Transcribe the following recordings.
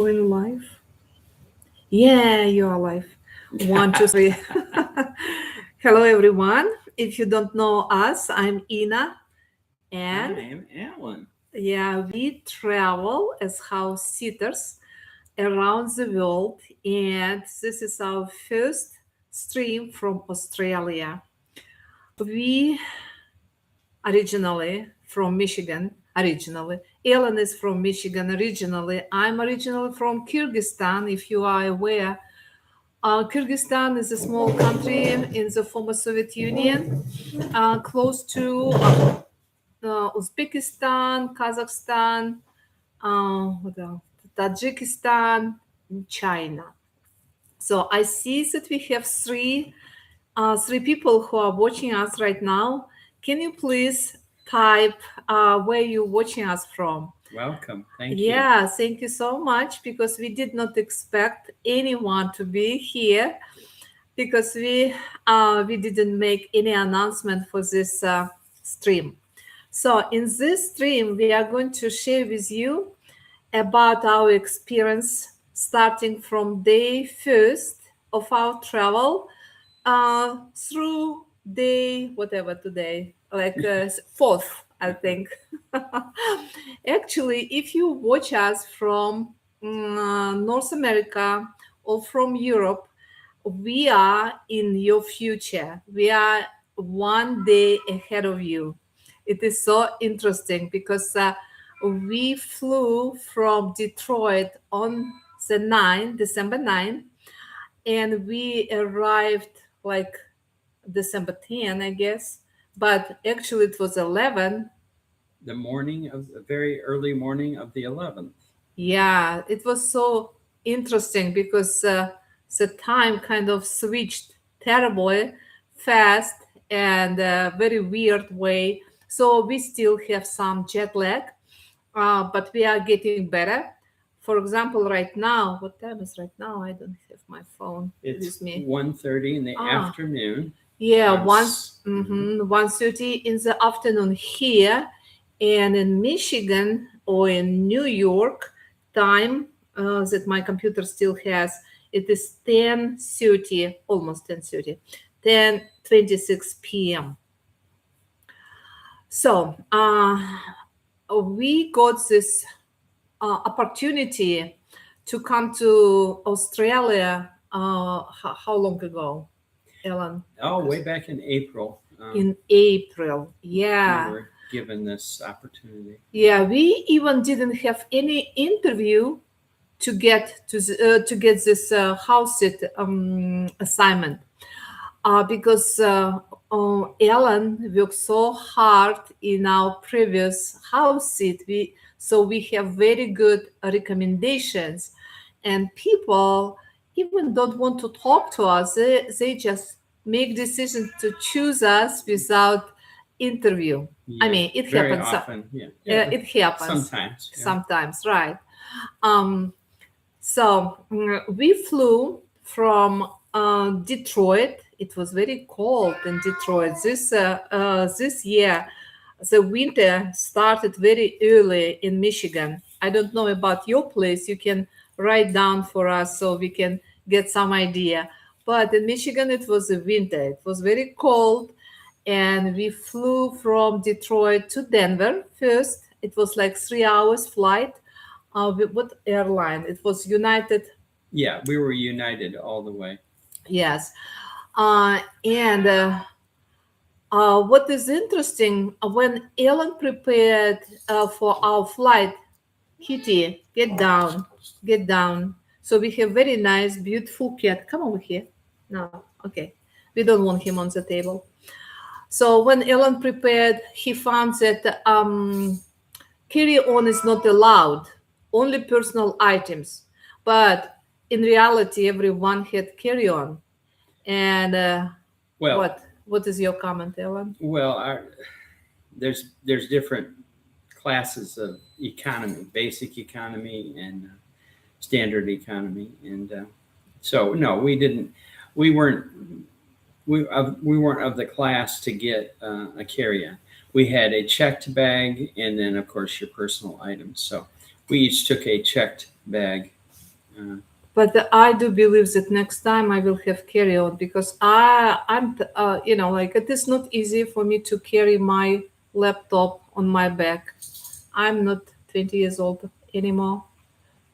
Going live? Yeah, you're live. One, two, three. Hello, everyone. If you don't know us, I'm Ina, and I'm Alan. yeah, we travel as house sitters around the world, and this is our first stream from Australia. We originally from Michigan. Originally, Ellen is from Michigan. Originally, I'm originally from Kyrgyzstan. If you are aware, Kyrgyzstan is a small country in the former Soviet Union, close to Uzbekistan, Kazakhstan, what else? Tajikistan, China. So I see that we have three people who are watching us right now. Can you please type where you're watching us from? Welcome. Thank you. Yeah, thank you so much because we did not expect anyone to be here because we didn't make any announcement for this stream. So in this stream, we are going to share with you about our experience starting from day first of our travel through day whatever today, like fourth, I think. Actually, if you watch us from North America or from Europe, we are in your future. We are one day ahead of you. It is so interesting because we flew from Detroit on the 9th, December 9th, and we arrived like December 10, I guess. But actually, it was 11. The very early morning of the 11th. Yeah, it was so interesting because the time kind of switched terribly fast and very weird way. So we still have some jet lag, but we are getting better. For example, right now, what time is right now? I don't have my phone It's with me. 1:30 in the Ah, afternoon. yeah, Mhm. 1:30 in the afternoon here, and in Michigan or in New York time that my computer still has, it is 10:30, almost 10:30, 10:26 p.m. So we got this opportunity to come to Australia. How long ago, Ellen? Oh, way back in April, In April. we Yeah. were given this opportunity. Yeah, we even didn't have any interview to get this Housesit assignment because Ellen worked so hard in our previous Housesit. We have very good recommendations, and people even don't want to talk to us. They just make decisions to choose us without interview. I Yeah, mean, it very happens. often. Yeah, yeah. It happens Sometimes. Yeah. sometimes, right? Um, we flew from Detroit. It was very cold in Detroit this year. The winter started very early in Michigan. I don't know about your place. You can write down for us so we can get some idea. But in Michigan, it was a winter. It was very cold, and we flew from Detroit to Denver first. It was like 3 hours flight. With what airline? It was United. Yeah, we were united all the way. Yes. And what is interesting, when Ellen prepared for our flight, Kitty, get down, get down. So we have very nice, beautiful cat. Come over here. No, okay. We don't want him on the table. So when Ellen prepared, he found that carry on is not allowed, only personal items. But in reality, everyone had carry on. And Well, what is your comment, Ellen? well, there's different classes of economy, basic economy and standard economy, and so no, we didn't. We weren't. We weren't of the class to get a carry-on. We had a checked bag, and then of course your personal items. So we each took a checked bag, But I do believe that next time I will have carry on because like it is not easy for me to carry my laptop on my back. I'm not 20 years old anymore.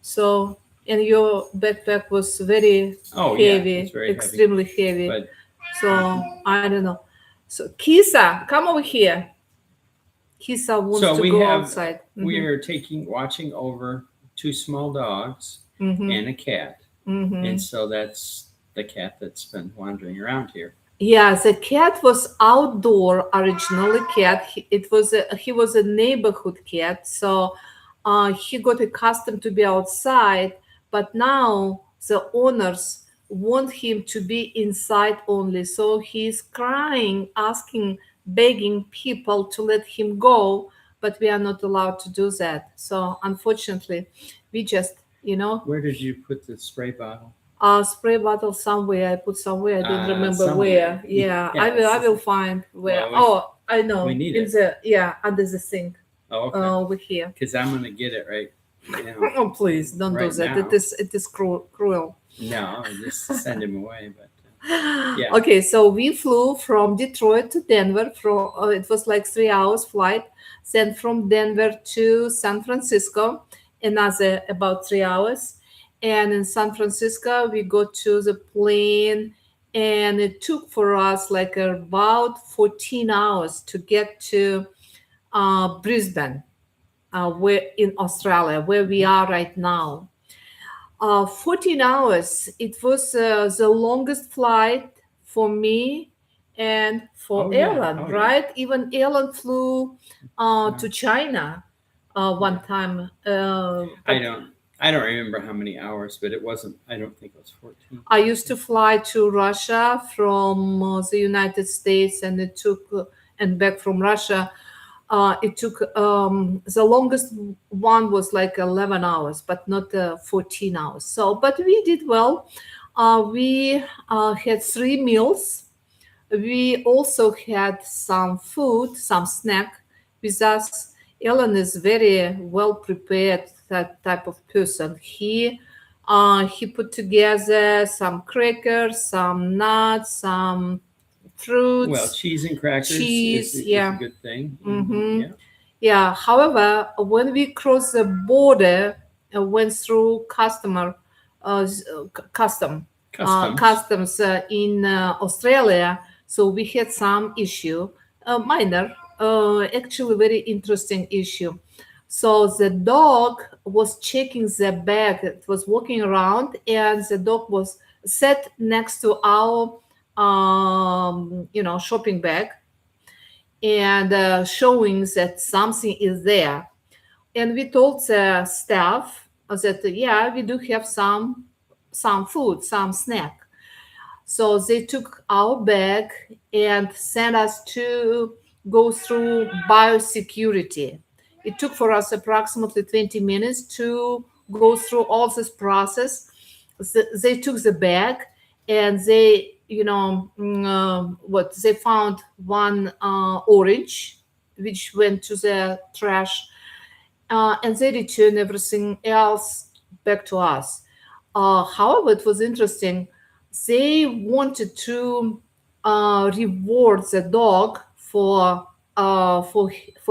So, and your backpack was very Oh yeah, it's heavy, very heavy. extremely heavy. But So, I don't know. So, Kisa, come over here. Kisa wants so to we go have outside. we are watching over two small dogs Mm-hmm. and a cat, and Mm-hmm. so that's the cat that's been wandering around here. Yeah, the cat was outdoor originally. Cat. He was a neighborhood cat, so he got accustomed to be outside. But now the owners want him to be inside only. So he's crying, asking, begging people to let him go. But we are not allowed to do that. So unfortunately, we just Where did you put the spray bottle? spray bottle somewhere. I put somewhere. I don't remember Somewhere. where. Yeah, I will. I Yes. will find where. Well, Oh, I we know. need In it. the under the sink. Oh, okay. Over here. Because I'm gonna get it right. Oh, please don't do Right that. now. It is cruel. No, just send him away. But yeah. Okay, so we flew from Detroit to Denver. It was like 3 hours flight. Then from Denver to San Francisco, another about 3 hours. And in San Francisco, we got to the plane, and it took for us like about 14 hours to get to Brisbane, where in Australia, where we are right now. 14 hours. It was the longest flight for me and for Oh yeah. Ellen, Oh yeah. right? Even Ellen flew Yeah. to China one time. I But don't. I don't remember how many hours, but it wasn't. I don't think it was 14. I used to fly to Russia from the United States, and it took, and back from Russia. It took the longest one was like 11 hours, but not 14 hours. So, but we did well. We had 3 meals. We also had some food, some snack with us. Ellen is very well prepared, that type of person. He put together some crackers, some nuts, some Well, fruits, cheese and crackers cheese. is a Yeah. good thing. Mm-hmm. Yeah. Yeah. However, when we crossed the border, went through Customs. customs in Australia, so we had some issue, minor, actually very interesting issue. So the dog was checking the bag. It was walking around, and the dog was sat next to our, shopping bag, and showing that something is there. And we told the staff that yeah, we do have some food, some snack. So they took our bag and sent us to go through biosecurity. It took for us approximately 20 minutes to go through all this process. They took the bag, and what they found one orange, which went to the trash, and they returned everything else back to us. However, it was interesting. They wanted to reward the dog for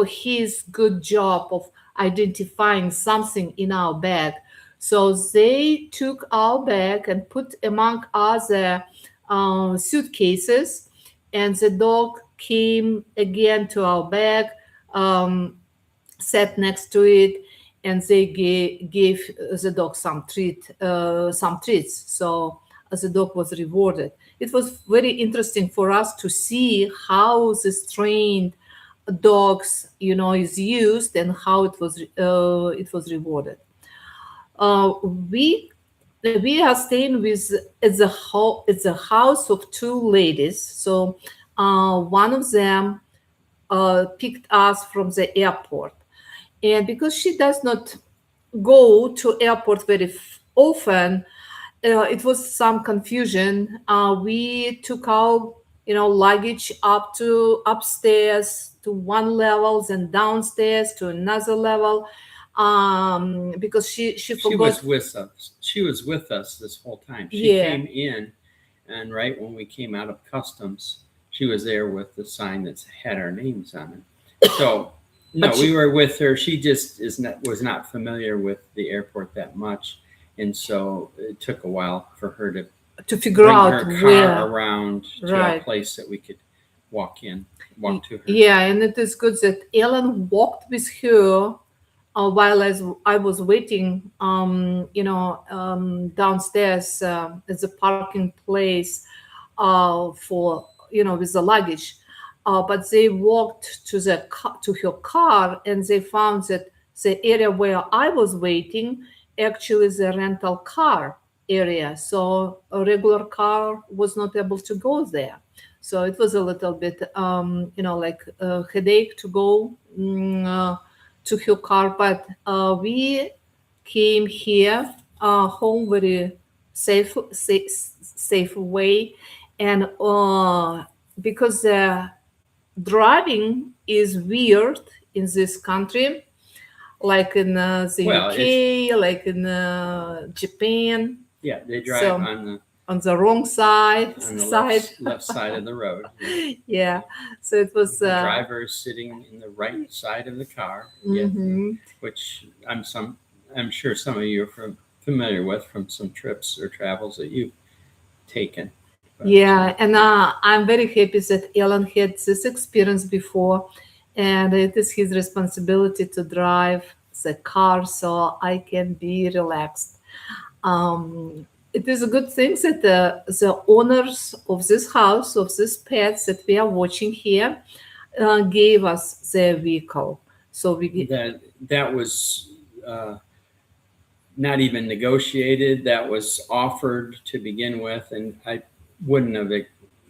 his good job of identifying something in our bag. So they took our bag and put among other suitcases, and the dog came again to our bag. Sat next to it, and they gave the dog some treats. So the dog was rewarded. It was very interesting for us to see how this trained dogs, is used, and how it was rewarded. We are staying with it's a house of two ladies. So one of them picked us from the airport, and because she does not go to airport very often, it was some confusion. We took our luggage up to upstairs to one level, then downstairs to another level. because she She forgot. was with us. She was with us this whole time. She Yeah, came in, and right when we came out of customs, she was there with the sign that had our names on it. So no, but we she were with her. She just was not familiar with the airport that much, and so it took a while for her to to figure bring out her car where. around to a Right. place that we could walk to her. Yeah, and it is good that Ellen walked with her while I was waiting, downstairs at the parking place for with the luggage. But they walked to her car, and they found that the area where I was waiting actually is a rental car area. So a regular car was not able to go there. So it was a little bit, like a headache to go to her car. But we came here home very safe way, and because driving is weird in this country, like in the Well, it's UK, like in Japan. yeah, they drive So on on the wrong side the side. left side of the road. Yeah. Yeah, so it was The driver is sitting in the right side of the car. Yeah, mhm. which I'm sure some of you are familiar with from some trips or travels that you've taken. But Yeah, and I'm very happy that Alan had this experience before, and it is his responsibility to drive the car so I can be relaxed. It is a good thing that the owners of this house, of this pets that we are watching here, gave us their vehicle. So we, that was not even negotiated. That was offered to begin with, and wouldn't have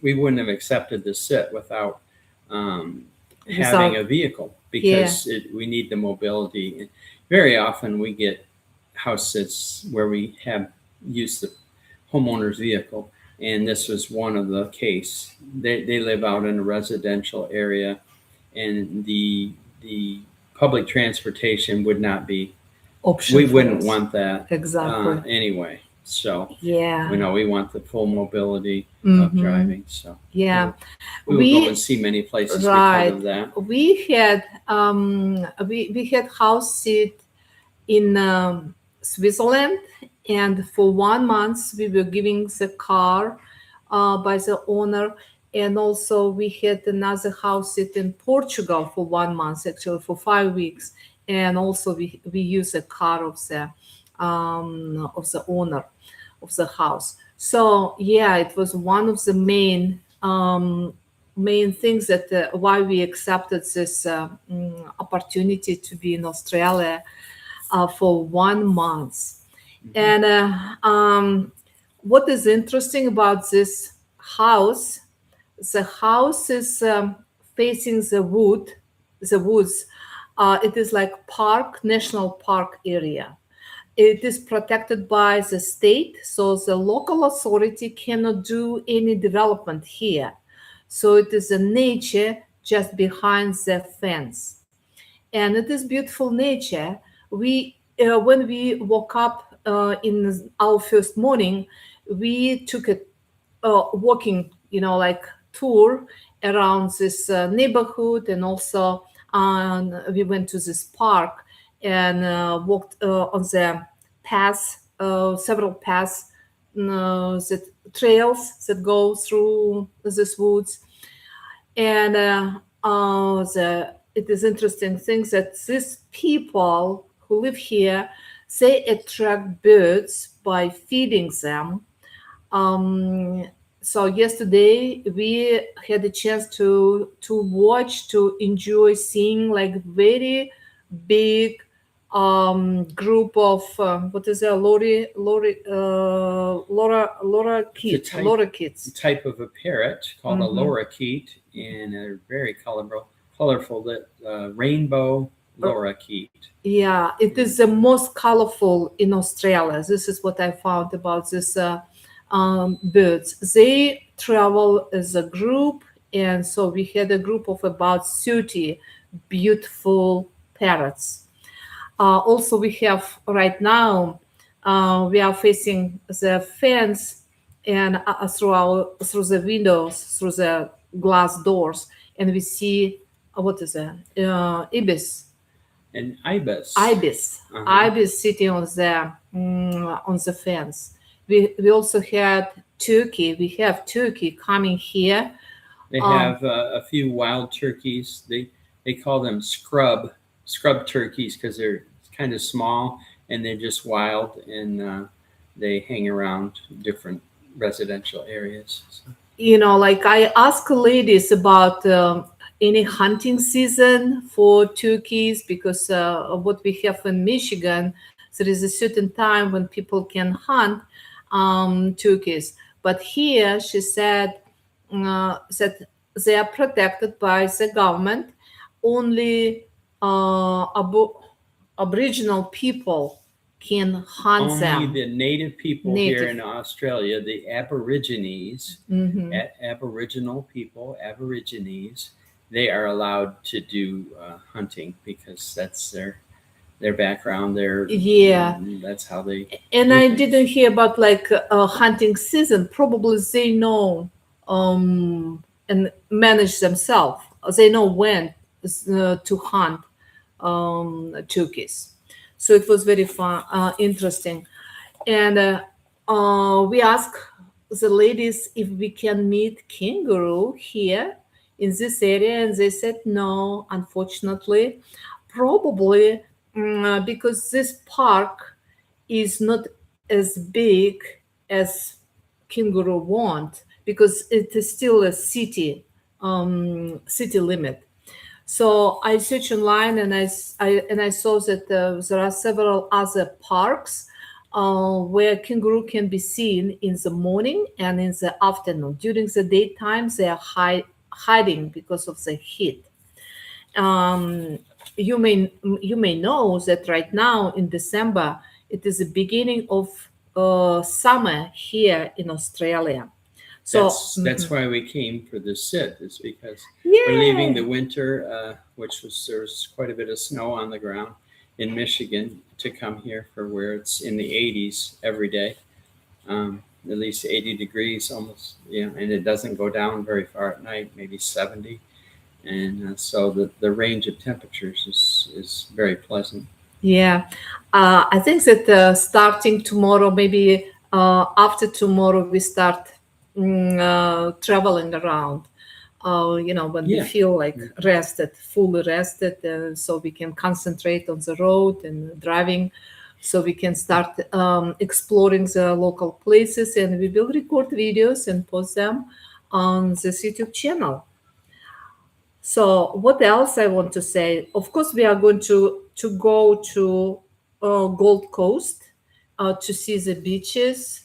we wouldn't have accepted the sit without having a without, vehicle yeah, because we need the mobility. Very often we get house sits where we have used the homeowner's vehicle, and this was one of the case. They live out in a residential area, and the public transportation would not be. option We for wouldn't us. want that Exactly. anyway. So Yeah. we want the full mobility of Mm-hmm. driving. So Yeah. we will go and We see many places because right. of that. We had house sit in Switzerland, and for 1 month we were giving the car by the owner, and also we had another house sit in Portugal for 1 month, actually for 5 weeks, and also we use a car of the owner of the house. So yeah, it was one of the main things that why we accepted this opportunity to be in Australia for 1 month. Mhm. And what is interesting about this house? The house is facing the woods. It is like park, national park area. It is protected by the state, so the local authority cannot do any development here. So it is a nature just behind the fence, and it is beautiful nature. We when we woke up in our first morning, we took a walking, like tour around this neighborhood, and also we went to this park and walked on the paths, several paths, that trails that go through these woods. And it is interesting things that these people who live here, they attract birds by feeding them. So yesterday we had a chance to enjoy seeing like very big group of what is that, It's a Laura kids. type of a parrot called a Mhm. lorikeet, and they're very colorful. That rainbow lorikeet. Yeah, it is the most colorful in Australia. This is what I found about these birds. They travel as a group, and so we had a group of about 30 beautiful parrots. Also, we have right now, we are facing the fence and through the windows, through the glass doors, and we see what is it? And ibis. Uh-huh. Ibis sitting on the fence. We also had turkey. We have turkey coming here. They Um, have a few wild turkeys. They call them scrub turkeys because they're kind of small and they're just wild, and they hang around different residential areas. So, like I ask ladies about any hunting season for turkeys because of what we have in Michigan, there is a certain time when people can hunt turkeys. But here, she said that they are protected by the government. Only Aboriginal people can hunt only them. the native people here in Native. Australia, the Aborigines, Hmm. Aboriginal people, Aborigines, they are allowed to do hunting because that's their background. Yeah. That's how they And do I things. didn't hear about like a hunting season. Probably they know and manage themselves. They know when to hunt turkeys. So it was very fun, interesting. And we asked the ladies if we can meet kangaroo here in this area, and they said no, unfortunately. Probably because this park is not as big as kangaroo want because it is still a city limit. So I searched online and I saw that there are several other parks where kangaroo can be seen in the morning and in the afternoon. During the daytime, they are hiding because of the heat. Um, you may know that right now in December it is the beginning of summer here in Australia. So That's why we came for this sit. Is because we're leaving the yeah, winter, which was there's quite a bit of snow on the ground in Michigan, to come here for where it's in the 80s every day, at least 80 degrees almost, and it doesn't go down very far at night, maybe 70, and so the range of temperatures is very pleasant. yeah. I think that starting tomorrow, maybe after tomorrow, we start traveling around. When we Yeah. feel like rested, fully rested, so we can concentrate on the road and driving. So we can start exploring the local places, and we will record videos and post them on this YouTube channel. So what else I want to say? Of course, we are going to go to Gold Coast to see the beaches,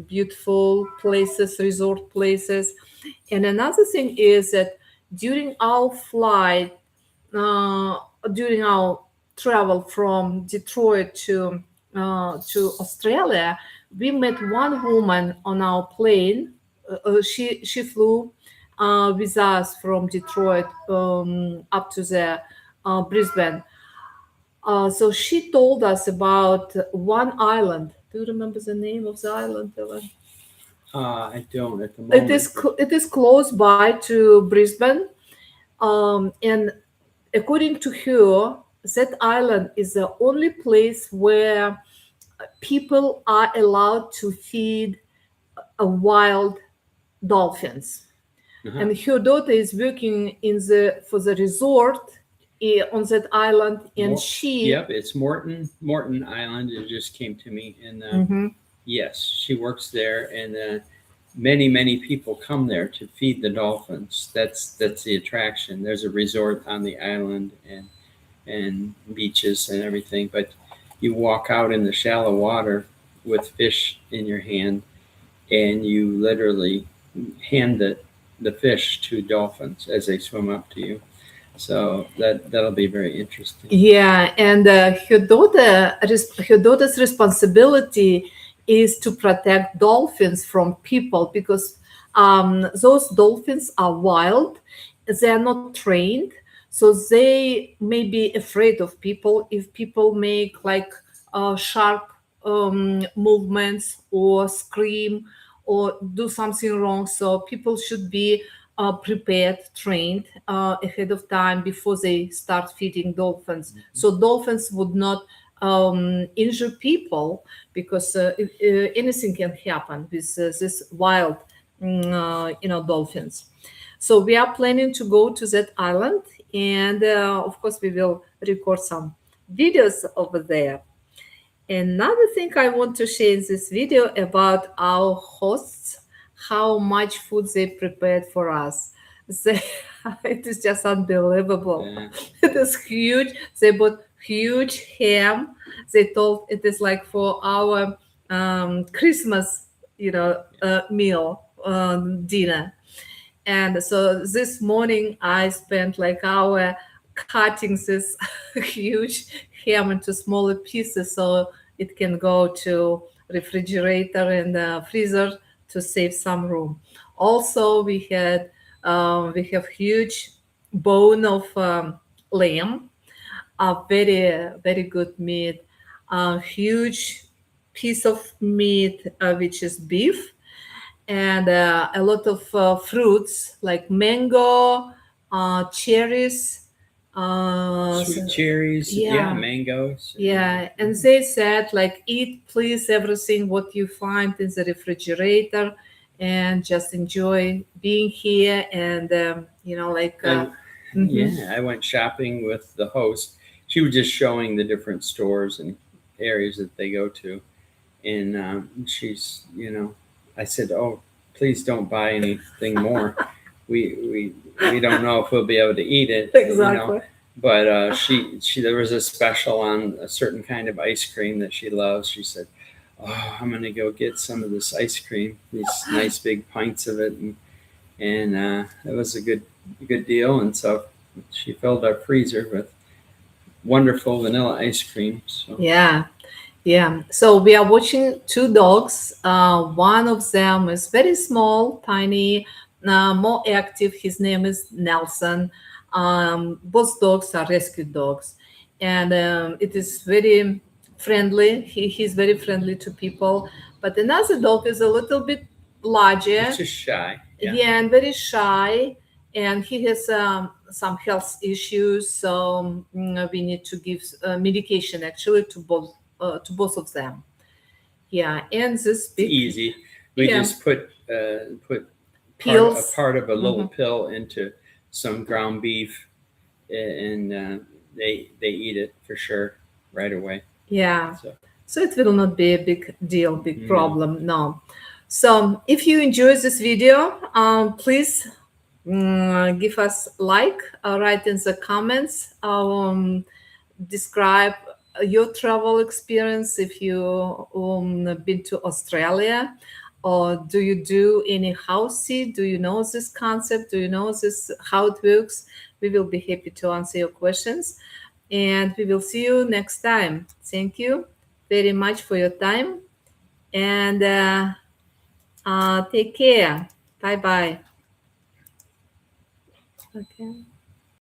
beautiful places, resort places. And another thing is that during our flight, uh, during our travel from Detroit to Australia, we met one woman on our plane. She flew with us from Detroit up to the Brisbane. So she told us about one island. Do you remember the name of the island, Ellen? I don't at the It is moment, but it is close by to Brisbane, and according to her, that island is the only place where people are allowed to feed wild dolphins. uh-huh. And her daughter is working in the for the resort on that island, and she Yep, it's Morton Island. It just came to me, and Mhm. yes, she works there, and many people come there to feed the dolphins. That's the attraction. There's a resort on the island and beaches and everything, but you walk out in the shallow water with fish in your hand, and you literally hand the fish to dolphins as they swim up to you. So that'll be very interesting. Yeah, and her daughter's responsibility is to protect dolphins from people because those dolphins are wild. They are not trained, So they may be afraid of people if people make like sharp movements or scream or do something wrong. So people should be prepared, trained ahead of time before they start feeding dolphins. So dolphins would not injure people because anything can happen with this wild, dolphins. So we are planning to go to that island, and of course we will record some videos over there. Another thing I want to share in this video about our hosts, how much food they prepared for us. They, it is just unbelievable. Yeah. It is huge. They bought huge ham. They told it is like for our Christmas, meal, dinner. And so this morning I spent like hour cutting this huge ham into smaller pieces so it can go to refrigerator and freezer to save some room. Also, we have huge bone of lamb, a very good meat, a huge piece of meat which is beef, and a lot of fruits like mango, cherries. Sweet cherries, yeah, Yeah, mangoes. yeah. And they said, like, eat please everything what you find in the refrigerator and just enjoy being here. And, I, mhm. yeah, I went shopping with the host. She was just showing the different stores and areas that they go to, and I said, "Oh, please don't buy anything more. We don't know if we'll be able to eat it." Exactly. But she there was a special on a certain kind of ice cream that she loves. She said, "Oh, I'm gonna go get some of this ice cream, these nice big pints of it," and it was a good deal. And so she filled our freezer with wonderful vanilla ice cream. So Yeah. Yeah, so we are watching two dogs. One of them is very small, tiny, more active. His name is Nelson. Both dogs are rescue dogs, and it is very friendly. He's very friendly to people. But another dog is a little bit it's larger, just shy. Yeah. yeah, and very shy, and he has some health issues. So we need to give medication actually to both of them. Yeah, and this It's big, easy. We yeah, just put pills. part of a little Mhm. pill into some ground beef, and they eat it for sure right away. Yeah, So so it will not be a big deal, big no, problem. No. So if you enjoy this video, please give us like, write in the comments, describe your travel experience if you been to Australia, or do you do any house sit? Do you know this concept? Do you know this how it works? We will be happy to answer your questions, and we will see you next time. Thank you very much for your time, and take care. Bye bye. Okay.